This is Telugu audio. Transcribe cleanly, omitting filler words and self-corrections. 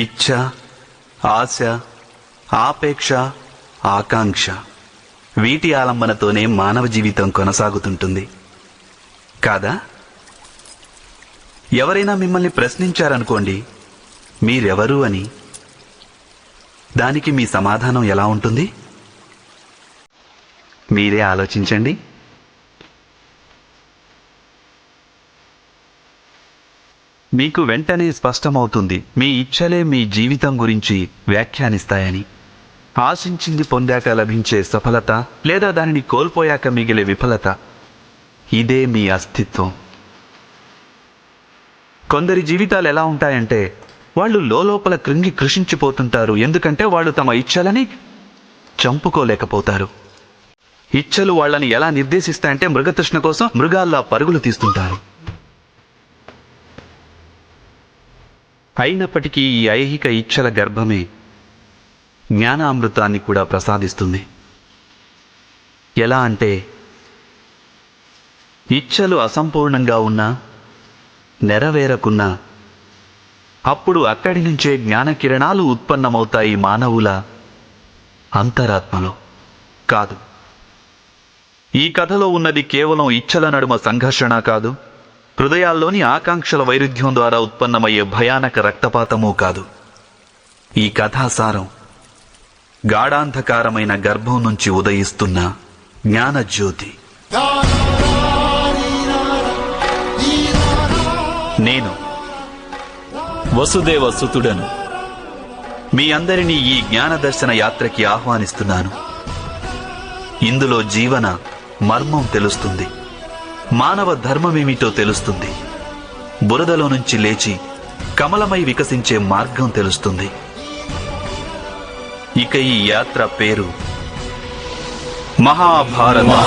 ఇచ్ఛ, ఆశ, ఆపేక్ష, ఆకాంక్ష వీటి ఆలంబనతోనే మానవ జీవితం కొనసాగుతుంటుంది కాదా? ఎవరైనా మిమ్మల్ని ప్రశ్నించారనుకోండి, మీరెవరు అని. దానికి మీ సమాధానం ఎలా ఉంటుంది? మీరే ఆలోచించండి. మీకు వెంటనే స్పష్టమవుతుంది మీ ఇచ్ఛలే మీ జీవితం గురించి వ్యాఖ్యానిస్తాయని. ఆశించింది పొందాక లభించే సఫలత లేదా దానిని కోల్పోయాక మిగిలే విఫలత, ఇదే మీ అస్తిత్వం. కొందరి జీవితాలు ఎలా ఉంటాయంటే వాళ్ళు లోపల కృంగి కృషించిపోతుంటారు. ఎందుకంటే వాళ్ళు తమ ఇచ్ఛలని చంపుకోలేకపోతారు. ఇచ్ఛలు వాళ్ళని ఎలా నిర్దేశిస్తాయంటే మృగతృష్ణ కోసం మృగాల్లా పరుగులు తీస్తుంటారు. అయినప్పటికీ ఈ ఐహిక ఇచ్ఛల గర్భమే జ్ఞానామృతాన్ని కూడా ప్రసాదిస్తుంది. ఎలా అంటే ఇచ్ఛలు అసంపూర్ణంగా ఉన్నా, నెరవేరకున్నా, అప్పుడు అక్కడి నుంచే జ్ఞానకిరణాలు ఉత్పన్నమవుతాయి మానవుల అంతరాత్మలో. కాదు, ఈ కథలో ఉన్నది కేవలం ఇచ్ఛల నడుమ సంఘర్షణ కాదు, హృదయాల్లోని ఆకాంక్షల వైరుధ్యం ద్వారా ఉత్పన్నమయ్యే భయానక రక్తపాతమూ కాదు. ఈ కథాసారం గాఢాంధకారమైన గర్భం నుంచి ఉదయిస్తున్న జ్ఞానజ్యోతి. నేను వసుదేవ సుతుడను. మీ అందరినీ ఈ జ్ఞానదర్శన యాత్రకి ఆహ్వానిస్తున్నాను. ఇందులో జీవన మర్మం తెలుస్తుంది, మానవ ధర్మమేమిటో తెలుస్తుంది, బురదలో నుంచి లేచి కమలమై వికసించే మార్గం తెలుస్తుంది. ఇక ఈ యాత్ర పేరు మహాభారతం.